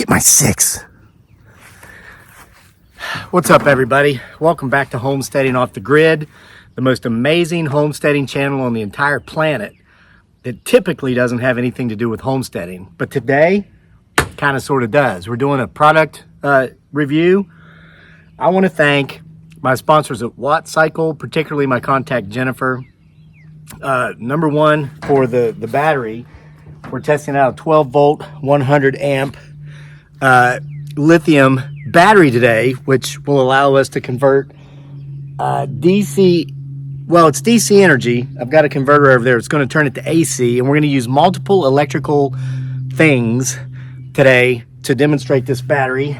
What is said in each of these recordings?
Get my 6. What's up, everybody? Welcome back to Homesteading Off the Grid, the most amazing homesteading channel on the entire planet that typically doesn't have anything to do with homesteading. But today, kind of sort of does. We're doing a product review. I want to thank my sponsors at Wattcycle, particularly my contact Jennifer. Number one, for the battery. We're testing out a 12 volt, 100 amp lithium battery today, which will allow us to convert DC, well, it's DC energy. I've got a converter over there. It's going to turn it to AC, and we're going to use multiple electrical things today to demonstrate this battery.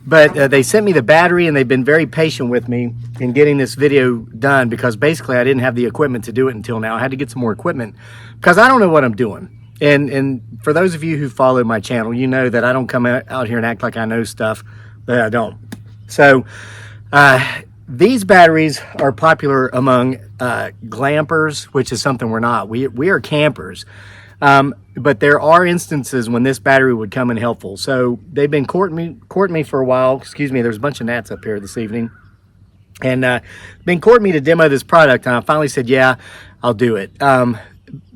But they sent me the battery, and they've been very patient with me in getting this video done, because basically I didn't have the equipment to do it until now. I had to get some more equipment because I don't know what I'm doing. And for those of you who follow my channel, you know that I don't come out here and act like I know stuff that I don't. So these batteries are popular among glampers, which is something we're not. We are campers. But there are instances when this battery would come in helpful. So they've been courting me for a while. Excuse me, there's a bunch of gnats up here this evening. And been courting me to demo this product, and I finally said, yeah, I'll do it.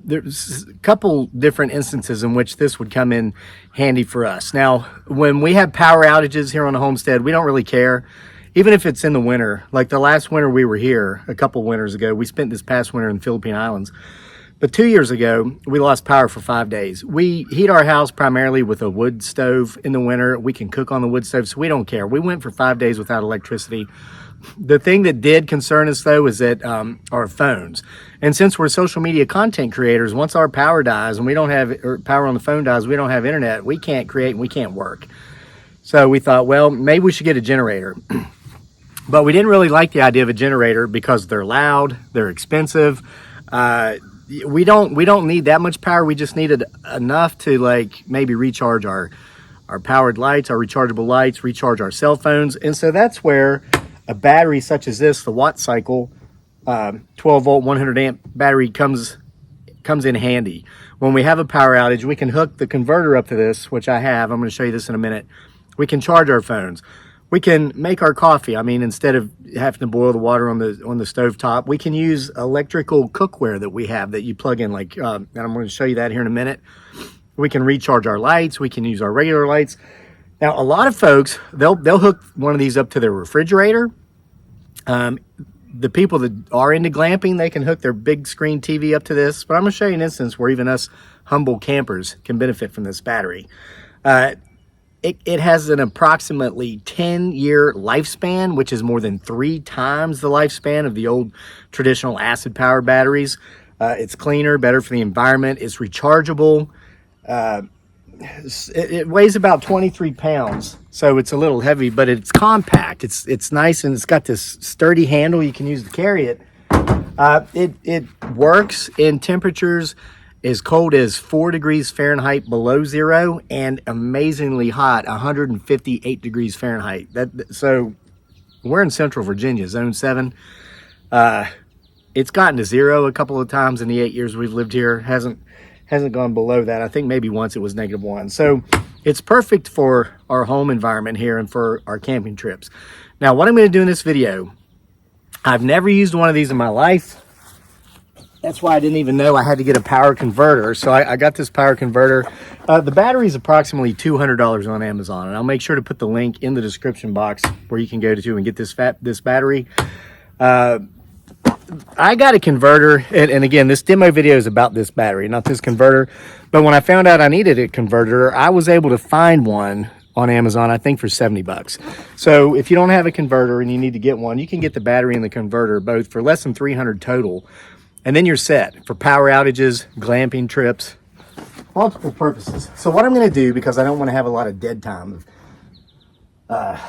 There's a couple different instances in which this would come in handy for us. Now, when we have power outages here on the homestead, we don't really care. Even if it's in the winter, like the last winter we were here, a couple winters ago, we spent this past winter in the Philippine Islands. But 2 years ago, we lost power for 5 days. We heat our house primarily with a wood stove in the winter. We can cook on the wood stove, so we don't care. We went for 5 days without electricity. The thing that did concern us, though, is that our phones. And since we're social media content creators, once our power dies and we don't have, or power on the phone dies, we don't have internet, we can't create and we can't work. So we thought, well, maybe we should get a generator. But we didn't really like the idea of a generator because they're loud, they're expensive. We don't need that much power. We just needed enough to like maybe recharge our powered lights, our rechargeable lights, recharge our cell phones. And so that's where a battery such as this, the Wattcycle 12 volt 100 amp battery comes in handy. When we have a power outage, we can hook the converter up to this, which I have. I'm going to show you this in a minute. We can charge our phones. We can make our coffee. I mean, instead of having to boil the water on the stove top, we can use electrical cookware that we have that you plug in, like, and I'm going to show you that here in a minute. We can recharge our lights. We can use our regular lights. Now, a lot of folks, they'll hook one of these up to their refrigerator. The people that are into glamping, they can hook their big screen TV up to this. But I'm going to show you an instance where even us humble campers can benefit from this battery. It has an approximately 10-year lifespan, which is more than 3 times the lifespan of the old traditional acid-powered batteries. It's cleaner, better for the environment. It's rechargeable. It weighs about 23 pounds, so it's a little heavy, but it's compact. It's nice, and it's got this sturdy handle you can use to carry it. It works in temperatures as cold as 4 degrees Fahrenheit below zero and amazingly hot, 158 degrees Fahrenheit. So we're in Central Virginia, Zone 7. It's gotten to zero a couple of times in the 8 years we've lived here. Hasn't gone below that. I think maybe once it was -1. So it's perfect for our home environment here and for our camping trips. Now, what I'm going to do in this video, I've never used one of these in my life. That's why I didn't even know I had to get a power converter. So I got this power converter. The battery is approximately $200 on Amazon, and I'll make sure to put the link in the description box where you can go to and get this battery. I got a converter, and again, this demo video is about this battery, not this converter. But when I found out I needed a converter, I was able to find one on Amazon, I think for 70 bucks. So if you don't have a converter and you need to get one, you can get the battery and the converter both for less than $300 total. And then you're set for power outages, glamping trips, multiple purposes. So what I'm going to do, because I don't want to have a lot of dead time of,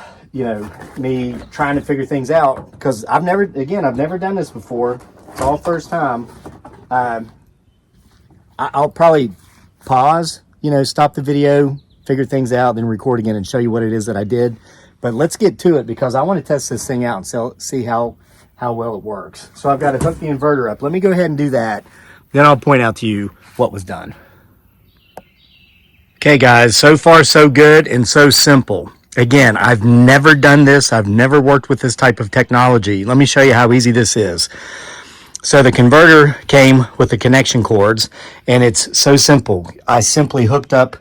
me trying to figure things out, because I've never done this before. It's all first time. I'll probably pause, stop the video, figure things out, then record again and show you what it is that I did. But let's get to it, because I want to test this thing out and see how well it works. So I've got to hook the inverter up. Let me go ahead and do that. Then I'll point out to you what was done. Okay, guys, so far so good and so simple. Again, I've never done this. I've never worked with this type of technology. Let me show you how easy this is. So the converter came with the connection cords, and it's so simple. I simply hooked up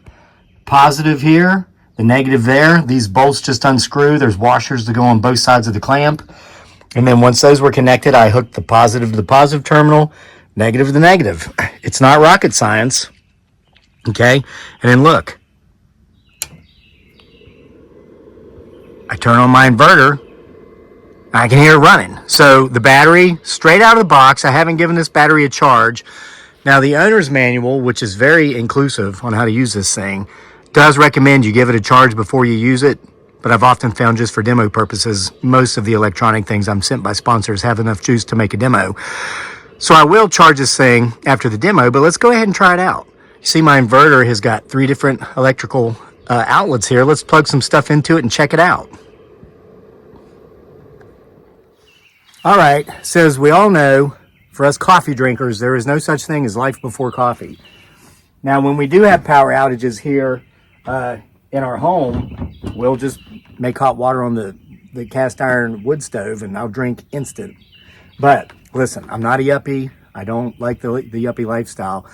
positive here, the negative there. These bolts just unscrew. There's washers that go on both sides of the clamp. And then once those were connected, I hooked the positive to the positive terminal, negative to the negative. It's not rocket science. Okay, and then look, I turn on my inverter, I can hear it running. So the battery, straight out of the box, I haven't given this battery a charge. Now the owner's manual, which is very inclusive on how to use this thing, does recommend you give it a charge before you use it, but I've often found just for demo purposes, most of the electronic things I'm sent by sponsors have enough juice to make a demo. So I will charge this thing after the demo, but let's go ahead and try it out. You see my inverter has got 3 different electrical outlets here. Let's plug some stuff into it and check it out. All right, so as we all know, for us coffee drinkers, there is no such thing as life before coffee. Now, when we do have power outages here in our home, we'll just make hot water on the cast iron wood stove and I'll drink instant. But listen, I'm not a yuppie. I don't like the yuppie lifestyle.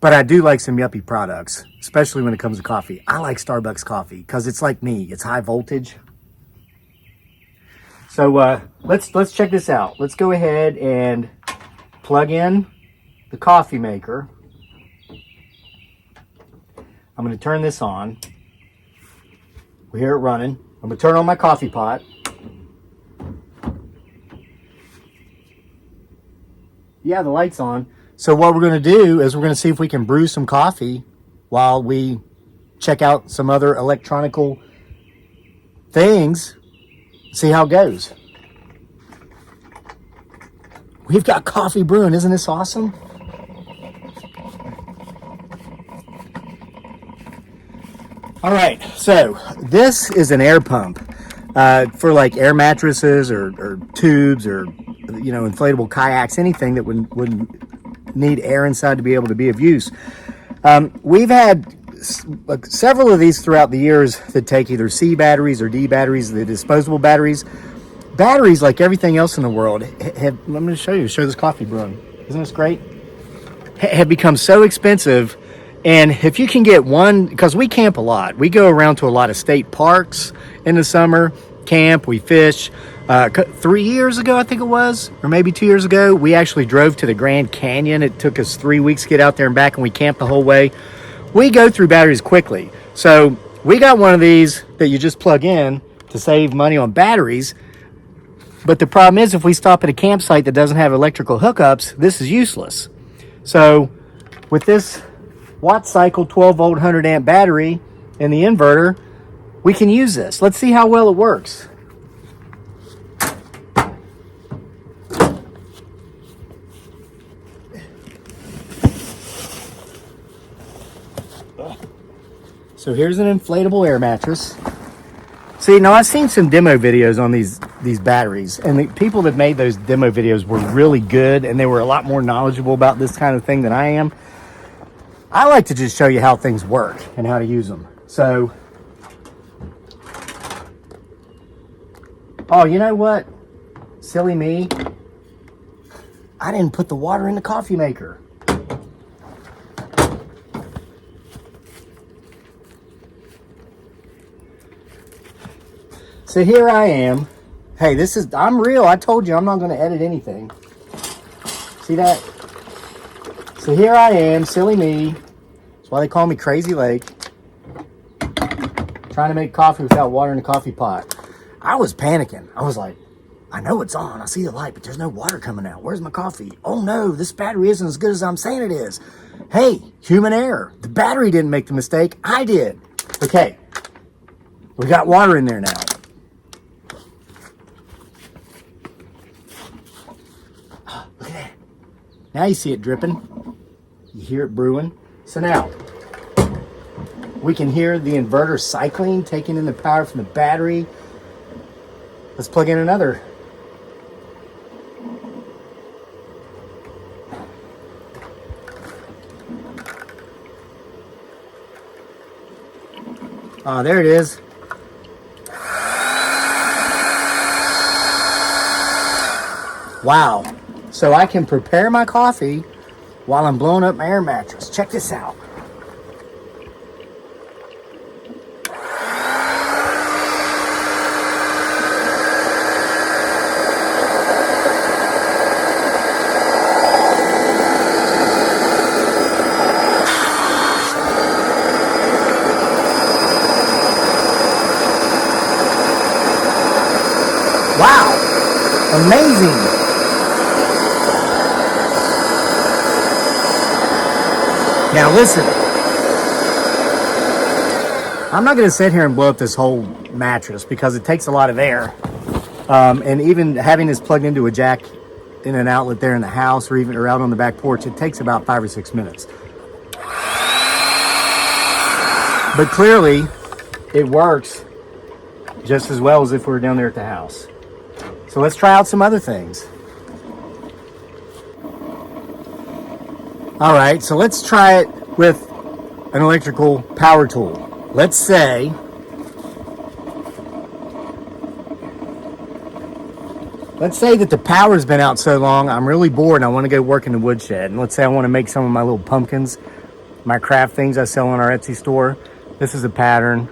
But I do like some yuppie products, especially when it comes to coffee. I like Starbucks coffee because it's like me. It's high voltage. So let's check this out. Let's go ahead and plug in the coffee maker. I'm going to turn this on. We hear it running. I'm going to turn on my coffee pot. Yeah, the light's on. So what we're going to do is we're going to see if we can brew some coffee while we check out some other electronical things. See how it goes. We've got coffee brewing. Isn't this awesome? All right, so this is an air pump for like air mattresses or tubes or, you know, inflatable kayaks, anything that would need air inside to be able to be of use. We've had several of these throughout the years that take either C batteries or D batteries, the disposable batteries. Batteries, like everything else in the world, let me show this coffee brewing. Isn't this great? Have become so expensive. And if you can get one, because we camp a lot. We go around to a lot of state parks in the summer, camp, we fish. 3 years ago, I think it was, or maybe 2 years ago, we actually drove to the Grand Canyon. It took us 3 weeks to get out there and back, and we camped the whole way. We go through batteries quickly. So we got one of these that you just plug in to save money on batteries. But the problem is if we stop at a campsite that doesn't have electrical hookups, this is useless. So with this Wattcycle 12 volt 100 amp battery and the inverter, we can use this. Let's see how well it works. So here's an inflatable air mattress. See, now I've seen some demo videos on these batteries, and the people that made those demo videos were really good, and they were a lot more knowledgeable about this kind of thing than I am. I like to just show you how things work and how to use them. So, oh, you know what? Silly me. I didn't put the water in the coffee maker. So here I am. Hey, I'm real. I told you I'm not going to edit anything. See that? So here I am, silly me. That's why they call me Crazy Lake. Trying to make coffee without water in the coffee pot. I was panicking. I was like, I know it's on. I see the light, but there's no water coming out. Where's my coffee? Oh no, this battery isn't as good as I'm saying it is. Hey, human error. The battery didn't make the mistake. I did. Okay. We got water in there now. Look at that. Now you see it dripping. You hear it brewing. So now, we can hear the inverter cycling, taking in the power from the battery. Let's plug in another. There it is. Wow. So I can prepare my coffee while I'm blowing up my air mattress. Check this out. Wow. Amazing. Now listen, I'm not going to sit here and blow up this whole mattress because it takes a lot of air. And even having this plugged into a jack in an outlet there in the house or out on the back porch, it takes about 5 or 6 minutes. But clearly, it works just as well as if we were down there at the house. So let's try out some other things. All right, so let's try it with an electrical power tool. Let's say that the power's been out so long, I'm really bored and I want to go work in the woodshed. And let's say I want to make some of my little pumpkins, my craft things I sell on our Etsy store. This is a pattern.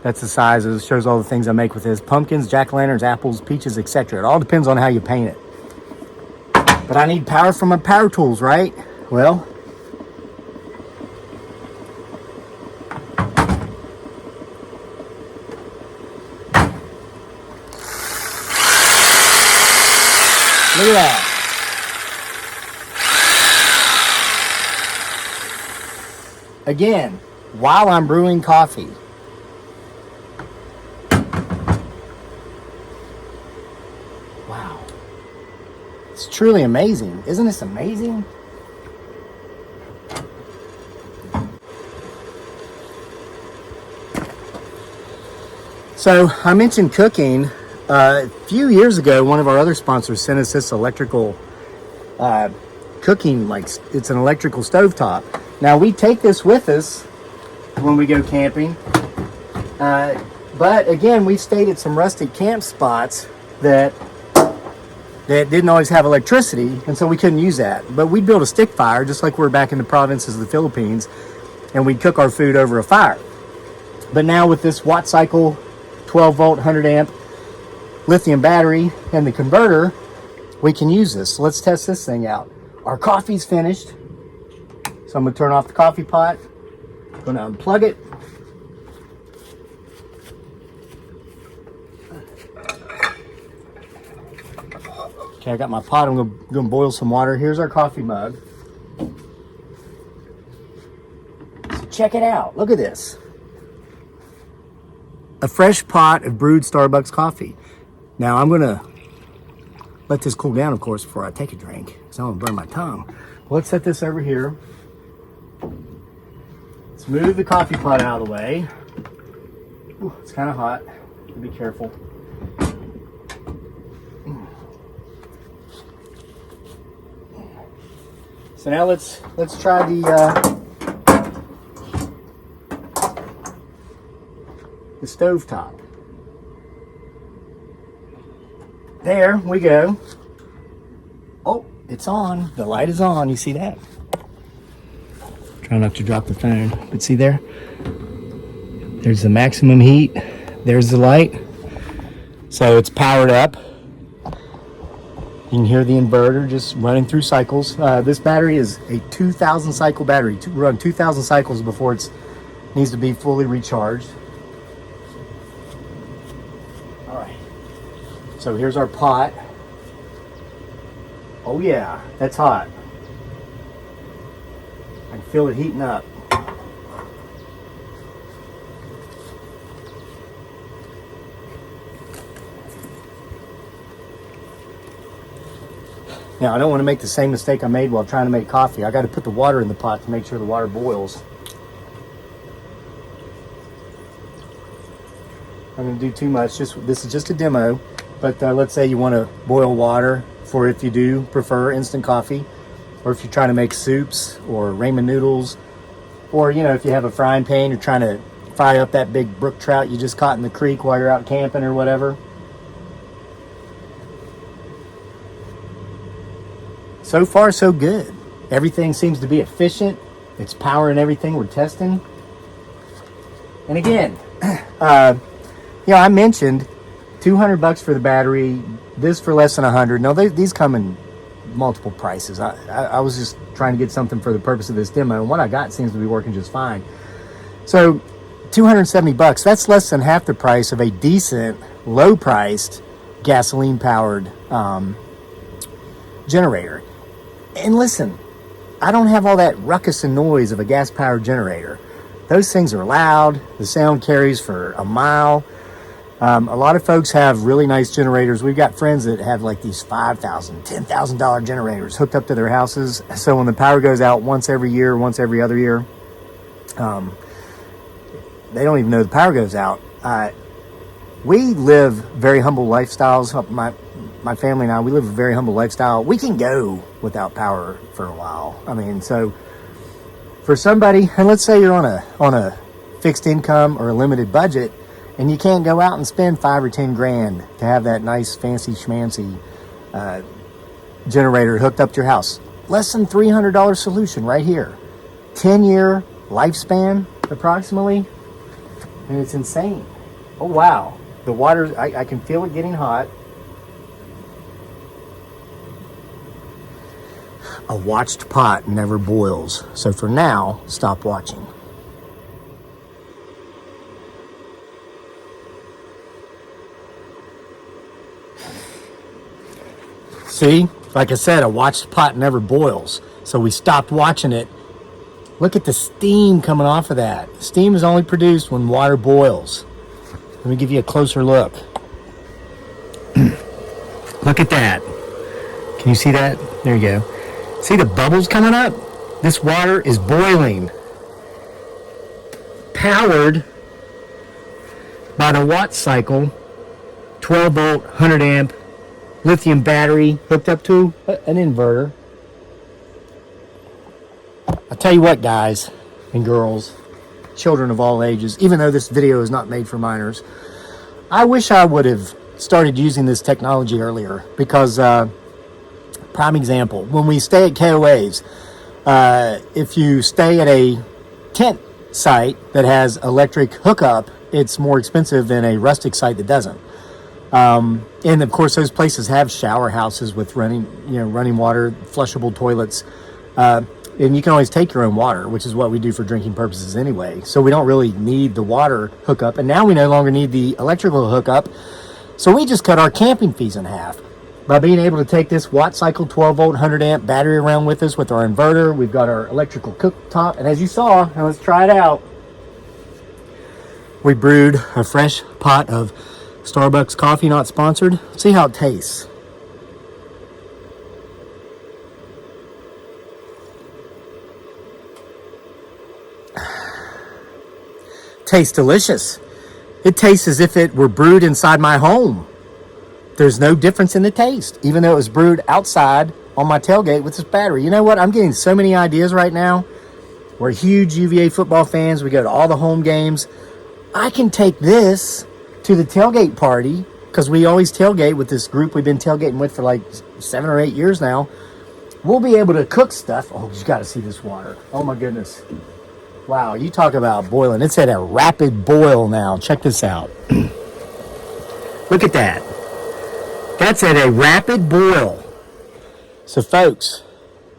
That's the sizes. Shows all the things I make with this. Pumpkins, jack-o'-lanterns, apples, peaches, etc. It all depends on how you paint it. But I need power from my power tools, right? Well, look at that. Again, while I'm brewing coffee. Wow. It's truly amazing. Isn't this amazing? So I mentioned cooking. A few years ago, one of our other sponsors sent us this electrical cooking, like it's an electrical stovetop. Now we take this with us when we go camping. But again, we stayed at some rustic camp spots that didn't always have electricity, and so we couldn't use that. But we'd build a stick fire, just like we're back in the provinces of the Philippines, and we'd cook our food over a fire. But now with this Wattcycle 12 volt 100 amp lithium battery and the converter, we can use this. So let's test this thing out. Our coffee's finished, so I'm going to turn off the coffee pot. I'm going to unplug it. Okay, I got my pot. I'm going to boil some water. Here's our coffee mug. So check it out. Look at this. A fresh pot of brewed Starbucks coffee. Now I'm gonna let this cool down, of course, before I take a drink, because I'm gonna burn my tongue. Let's set this over here. Let's move the coffee pot out of the way. Ooh, it's kind of hot. Be careful. So now let's try the stovetop. There we go. Oh, it's on. The light is on. You see that? Try not to drop the phone. But see there? There's the maximum heat. There's the light. So it's powered up. You can hear the inverter just running through cycles. This battery is a 2,000 cycle battery. Run 2,000 cycles before it needs to be fully recharged. So here's our pot. Oh yeah, that's hot. I can feel it heating up. Now I don't want to make the same mistake I made while trying to make coffee. I got to put the water in the pot to make sure the water boils. I'm going to do too much. This is just a demo. But let's say you want to boil water for if you do prefer instant coffee, or if you're trying to make soups or ramen noodles, or if you have a frying pan, you're trying to fire up that big brook trout you just caught in the creek while you're out camping or whatever. So far, so good. Everything seems to be efficient. It's powering everything we're testing. And again, I mentioned $200 for the battery, this for less than $100. No, these come in multiple prices. I was just trying to get something for the purpose of this demo, and what I got seems to be working just fine. So $270, that's less than half the price of a decent, low-priced, gasoline-powered generator. And listen, I don't have all that ruckus and noise of a gas-powered generator. Those things are loud. The sound carries for a mile. A lot of folks have really nice generators. We've got friends that have like these $5,000, $10,000 generators hooked up to their houses. So when the power goes out once every year, once every other year, they don't even know the power goes out. We live very humble lifestyles. My family and I, we live a very humble lifestyle. We can go without power for a while. I mean, so for somebody, and let's say you're on a fixed income or a limited budget, and you can't go out and spend $5 or $10 grand to have that nice fancy schmancy generator hooked up to your house. Less than $300 solution right here. 10-year lifespan approximately, and it's insane. Oh wow, the water, I can feel it getting hot. A watched pot never boils. So for now, stop watching. See, like I said, a watched pot never boils. So we stopped watching it. Look at the steam coming off of that. Steam is only produced when water boils. Let me give you a closer look. Look at that. Can you see that? There you go. See the bubbles coming up? This water is boiling. Powered by the Wattcycle 12 volt, 100 amp lithium battery hooked up to an inverter. I'll tell you what, guys and girls, children of all ages, even though this video is not made for minors, I wish I would have started using this technology earlier because prime example, when we stay at KOAs, if you stay at a tent site that has electric hookup, it's more expensive than a rustic site that doesn't. And of course, those places have shower houses with running water, flushable toilets, and you can always take your own water, which is what we do for drinking purposes anyway. So we don't really need the water hookup, and now we no longer need the electrical hookup. So we just cut our camping fees in half. By being able to take this Wattcycle 12 volt 100 amp battery around with us with our inverter, we've got our electrical cooktop, and as you saw, now let's try it out. We brewed a fresh pot of Starbucks coffee, not sponsored. Let's see how it tastes. Tastes delicious. It tastes as if it were brewed inside my home. There's no difference in the taste, even though it was brewed outside on my tailgate with this battery. You know what? I'm getting so many ideas right now. We're huge UVA football fans. We go to all the home games. I can take this to the tailgate party because we always tailgate with this group we've been tailgating with for like 7 or 8 years now. We'll be able to cook stuff. Oh, you got to see this water. Oh my goodness. Wow, you talk about boiling. It's at a rapid boil now. Check this out. Look at that. That's at a rapid boil. So folks,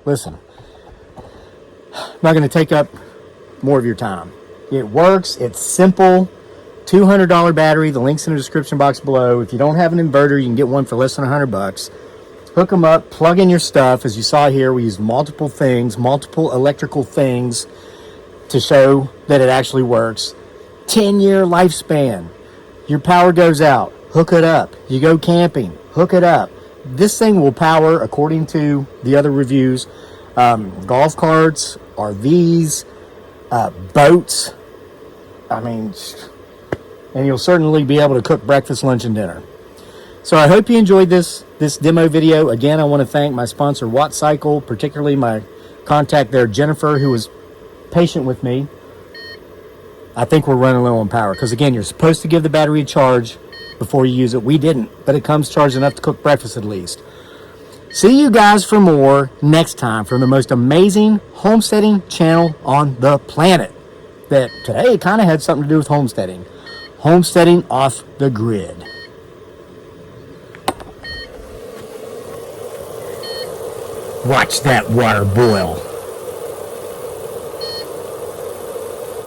listen. I'm not going to take up more of your time. It works. It's simple. $200 battery. The link's in the description box below. If you don't have an inverter, you can get one for less than $100. Hook them up. Plug in your stuff. As you saw here, we used multiple things, multiple electrical things to show that it actually works. 10-year lifespan. Your power goes out. Hook it up. You go camping. Hook it up. This thing will power, according to the other reviews, golf carts, RVs, boats. I mean, and you'll certainly be able to cook breakfast, lunch, and dinner. So I hope you enjoyed this demo video. Again, I want to thank my sponsor, Wattcycle, particularly my contact there, Jennifer, who was patient with me. I think we're running low on power. Because again, you're supposed to give the battery a charge before you use it. We didn't, but it comes charged enough to cook breakfast at least. See you guys for more next time from the most amazing homesteading channel on the planet. That today kind of had something to do with homesteading. Homesteading off the grid. Watch that water boil.